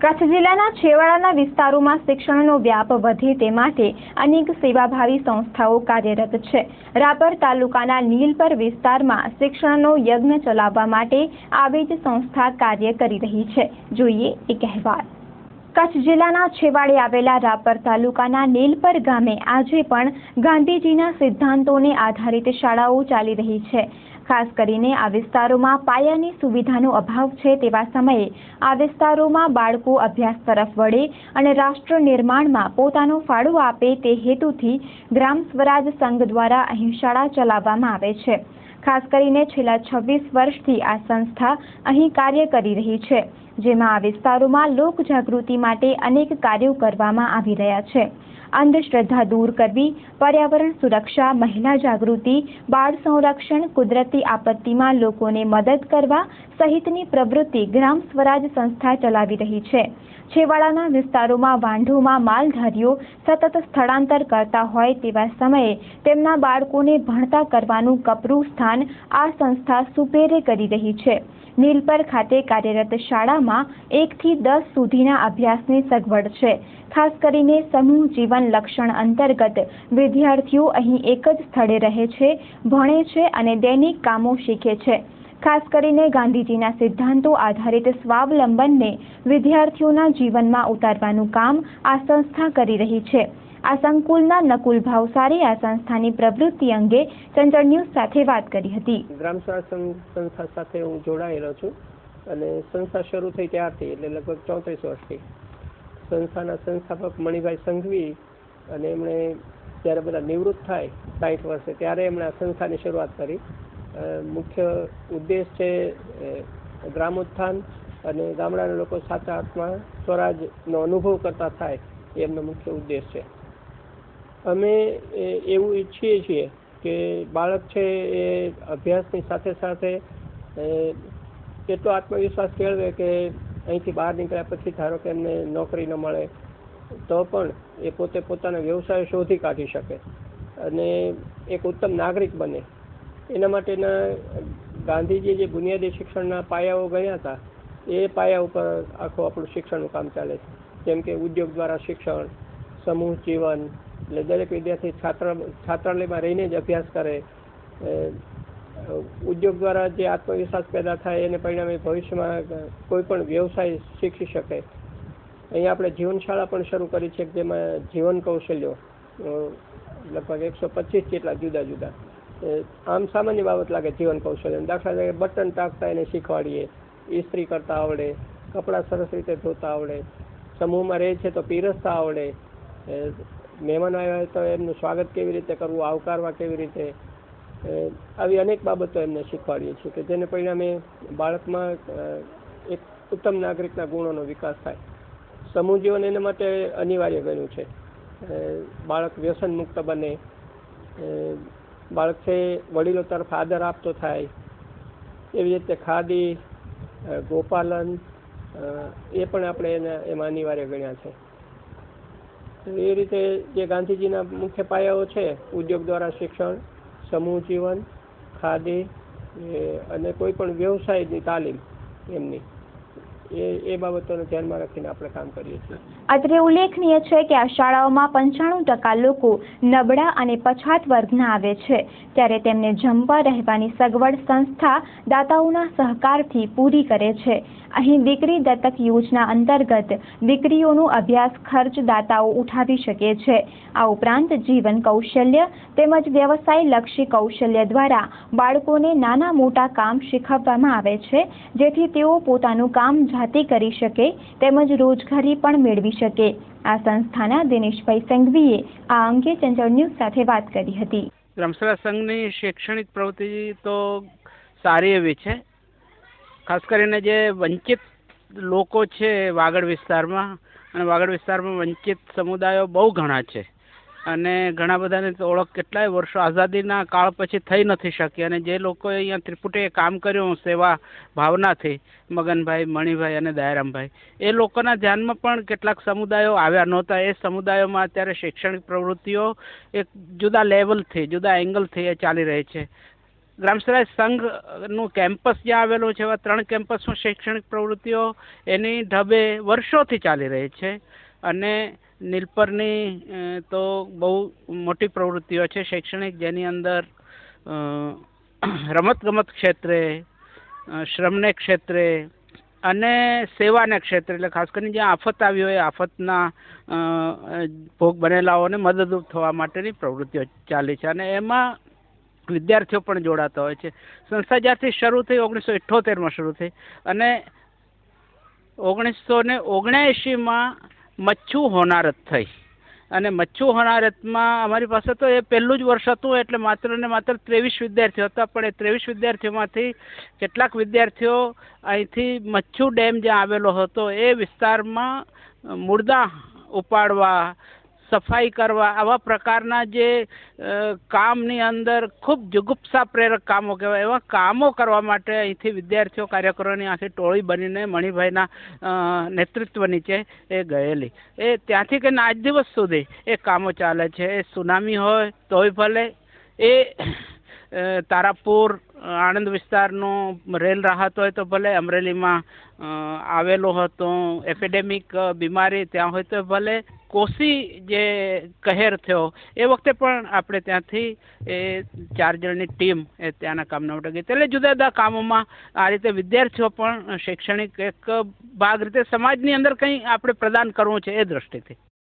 કચ્છ જિલ્લાના છેવાડાના વિસ્તારોમાં શિક્ષણનો વ્યાપ વધે તે માટે અનેક સેવાભાવી સંસ્થાઓ કાર્યરત છે। રાપર તાલુકાના નીલપર વિસ્તારમાં શિક્ષણનો યજ્ઞ ચલાવવા માટે આવી જ સંસ્થા કાર્ય કરી રહી છે। જોઈએ એક અહેવાલ। કચ્છ જિલ્લાના છેવાડે આવેલા રાપર તાલુકાના નીલપર ગામે આજે પણ ગાંધીજીના સિદ્ધાંતોને આધારિત શાળાઓ ચાલી રહી છે। ખાસ કરીને આ વિસ્તારોમાં પાયાની સુવિધાનો અભાવ છે તેવા સમયે આ વિસ્તારોમાં બાળકો અભ્યાસ તરફ વળે અને રાષ્ટ્ર નિર્માણમાં પોતાનો ફાળો આપે તે હેતુથી ગ્રામ સ્વરાજ સંઘ દ્વારા અહીં શાળા ચલાવવામાં આવે છે। ખાસ કરીને છેલ્લા 26 વર્ષથી આ સંસ્થા અહીં કાર્ય કરી રહી છે, જેમાં આ વિસ્તારોમાં લોક જાગૃતિ માટે અનેક કાર્યો કરવામાં આવી રહ્યા છે। અંધશ્રદ્ધા દૂર કરવી, પર્યાવરણ સુરક્ષા, મહિલા જાગૃતિ, બાળ સંરક્ષણ, કુદરતી આપત્તિમાં લોકોને મદદ કરવા સહિતની પ્રવૃત્તિ ગ્રામ સ્વરાજ સંસ્થા ચલાવી રહી છે। છેવાડાના વિસ્તારોમાં વાંઢોમાં માલધારીઓ સતત સ્થળાંતર કરતા હોય તેવા સમયે તેમના બાળકોને ભણતા કરવાનું કપરું સ્થાન આ સંસ્થા સુપેરે કરી રહી છે। નીલપર ખાતે કાર્યરત શાળામાં 1 થી 10 સુધીના અભ્યાસની સગવડ છે। ખાસ કરીને સમૂહ જીવન લક્ષણ અંતર્ગત વિદ્યાર્થીઓ અહીં એક જ સ્થળે રહે છે, ભણે છે અને દૈનિક કામો શીખે છે। ખાસ કરીને ગાંધીજીના સિદ્ધાંતો આધારિત સ્વાવલંબનને વિદ્યાર્થીઓના જીવનમાં ઉતારવાનું કામ આ સંસ્થા કરી રહી છે। આ સંકુલના નકુલ ભાવસારે આ સંસ્થાની પ્રવૃત્તિ અંગે ચંચળ ન્યૂઝ સાથે વાત કરી હતી। ગ્રામ સ્વરાજ સંસ્થા સાથે હું જોડાયેલો છું અને સંસ્થા શરૂ થઈ ત્યારથી એટલે લગભગ 34 વર્ષથી સંસ્થાના સંસ્થાપક મણિભાઈ સંઘવી અને એમણે જ્યારે બધા નિવૃત્ત થાય 60 વર્ષે ત્યારે એમણે આ સંસ્થાની શરૂઆત કરી। મુખ્ય ઉદ્દેશ છે ગ્રામોત્થાન અને ગામડાના લોકો સાચા અર્થમાં સ્વરાજનો અનુભવ કરતા થાય એ એમનો મુખ્ય ઉદ્દેશ છે। અમે એવું ઈચ્છીએ છીએ કે બાળક છે એ અભ્યાસની સાથે સાથે એટલો આત્મવિશ્વાસ કેળવે કે અહીંથી બહાર નીકળ્યા પછી ધારો કે એમને નોકરી ન મળે તો પણ એ પોતે પોતાના વ્યવસાય શોધી કાઢી શકે અને એક ઉત્તમ નાગરિક બને। એના માટેના ગાંધીજીએ જે બુનિયાદી શિક્ષણના પાયાઓ ગણ્યા હતા એ પાયા ઉપર આખું આપણું શિક્ષણનું કામ ચાલે છે। જેમ કે ઉદ્યોગ દ્વારા શિક્ષણ, સમૂહ જીવન, એટલે દરેક વિદ્યાર્થી છાત્રાલયમાં રહીને જ અભ્યાસ કરે, ઉદ્યોગ દ્વારા જે આત્મવિશ્વાસ પેદા થાય એને પરિણામે ભવિષ્યમાં કોઈ પણ વ્યવસાય શીખી શકે। અહીં આપણે જીવનશાળા પણ શરૂ કરી છે જેમાં જીવન કૌશલ્યો લગભગ 125 જેટલા જુદા જુદા, આમ સામાન્ય બાબત લાગે જીવન કૌશલ્ય, દાખલા તરીકે બટન ટાંકતા એને શીખવાડીએ, ઇસ્ત્રી કરતા આવડે, કપડાં સરસ રીતે ધોતા આવડે, સમૂહમાં રહે છે તો પીરસતા આવડે, મહેમાન આવ્યા હોય તો એમનું સ્વાગત કેવી રીતે કરવું, આવકારવા કેવી રીતે, આવી અનેક બાબતો એમને શીખવાડીએ છીએ કે જેને પરિણામે બાળકમાં એક ઉત્તમ નાગરિકના ગુણોનો વિકાસ થાય। સમૂહ જીવન એના માટે અનિવાર્ય બન્યું છે। બાળક વ્યસન મુક્ત બને, બાળક છે વડીલો તરફ આદર આપતો થાય, એવી રીતે ખાદી, ગોપાલન એ પણ આપણે એમાં અનિવાર્ય ગણ્યા છે। એ રીતે જે ગાંધીજીના મુખ્ય પાયાઓ છે ઉદ્યોગ દ્વારા શિક્ષણ, સમૂહ જીવન, ખાદી અને કોઈ પણ વ્યવસાયની તાલીમ એમની એ બાબતોને ધ્યાનમાં રાખીને આપણે કામ કરીએ છીએ। અત્રે ઉલ્લેખનીય છે કે આ શાળાઓમાં 95% લોકો નબળા અને પછાત વર્ગના આવે છે, ત્યારે તેમને જમવા રહેવાની સગવડ સંસ્થા દાતાઓના સહકારથી પૂરી કરે છે। અહીં દીકરી દત્તક યોજના અંતર્ગત દીકરીઓનો અભ્યાસ ખર્ચ દાતાઓ ઉઠાવી શકે છે। આ ઉપરાંત જીવન કૌશલ્ય તેમજ વ્યવસાયલક્ષી કૌશલ્ય દ્વારા બાળકોને નાના મોટા કામ શીખવવામાં આવે છે, જેથી તેઓ પોતાનું કામ જાતે કરી શકે તેમજ રોજગારી પણ મેળવી શકે। આ સંસ્થાના દિનેશભાઈ સંઘવીએ આ અંગે ચંચળ ન્યૂઝ સાથે વાત કરી હતી। ગ્રામ સ્વરાજ સંઘની શૈક્ષણિક પ્રવૃત્તિ તો સારી એવી છે। ખાસ કરીને જે વંચિત લોકો છે વાગડ વિસ્તારમાં, અને વાગડ વિસ્તારમાં વંચિત સમુદાયો બહુ ઘણા છે અને ઘણા બધાની ઓળખ કેટલાય વર્ષો આઝાદીના કાળ પછી થઈ નથી શકી, અને જે લોકોએ અહીંયા ત્રિપુટીએ કામ કર્યું સેવા ભાવનાથી, મગનભાઈ, મણિભાઈ અને દયારામભાઈ, એ લોકોના ધ્યાનમાં પણ કેટલાક સમુદાયો આવ્યા નહોતા। એ સમુદાયોમાં અત્યારે શૈક્ષણિક પ્રવૃત્તિઓ એક જુદા લેવલથી, જુદા એંગલથી એ ચાલી રહી છે। ગ્રામસ્વરાજ સંઘનું કેમ્પસ જ્યાં આવેલું છે, એવા 3 કેમ્પસમાં શૈક્ષણિક પ્રવૃત્તિઓ એની ઢબે વર્ષોથી ચાલી રહી છે. અને નીલપરની તો બહુ મોટી પ્રવૃત્તિઓ છે શૈક્ષણિક, જેની અંદર રમતગમત ક્ષેત્રે, શ્રમને ક્ષેત્રે અને સેવાના ક્ષેત્રે, એટલે ખાસ કરીને જ્યાં આફત આવી હોય આફતના ભોગ બનેલાઓને મદદરૂપ થવા માટેની પ્રવૃત્તિઓ ચાલી છે. અને એમાં વિદ્યાર્થીઓ પણ જોડાતા હોય છે. સંસ્થા જ્યારથી શરૂ થઈ 1978માં શરૂ થઈ અને 1979માં મચ્છુ હોનારત થઈ. અને મચ્છુ હોનારતમાં અમારી પાસે તો એ પહેલું જ વર્ષ હતું, એટલે માત્ર ને માત્ર 23 વિદ્યાર્થીઓ હતા. પણ એ 23 વિદ્યાર્થીઓમાંથી કેટલાક વિદ્યાર્થીઓ અહીંથી મચ્છુ ડેમ જ્યાં આવેલો હતો એ વિસ્તારમાં મુર્દા ઉપાડવા, સફાઈ કરવા, આવા પ્રકારના જે કામની અંદર ખૂબ જુગુપ્સા પ્રેરક કામો કહેવાય એવા કામો કરવા માટે અહીંથી વિદ્યાર્થીઓ કાર્યકરોની આખી ટોળી બનીને મણિભાઈના નેતૃત્વ નીચે એ ગયેલી. એ ત્યાંથી કે આજ દિવસ સુધી એ કામો ચાલે છે. એ સુનામી હોય તોય ભલે, એ તારાપુર આણંદ વિસ્તારનો રેલ રાહત હોય તો ભલે, અમરેલીમાં આવેલો હતો એપિડેમિક બીમારી ત્યાં હોય તો ભલે, કોસી જે કહેર થયો એ વખતે પણ આપણે ત્યાંથી એ 4 જણની ટીમ એ ત્યાંના કામના માટે ગઈ. એટલે જુદા જુદા કામોમાં આ રીતે વિદ્યાર્થીઓ પણ શૈક્ષણિક એક ભાગ રીતે સમાજની અંદર કંઈ આપણે પ્રદાન કરવું છે એ દ્રષ્ટિથી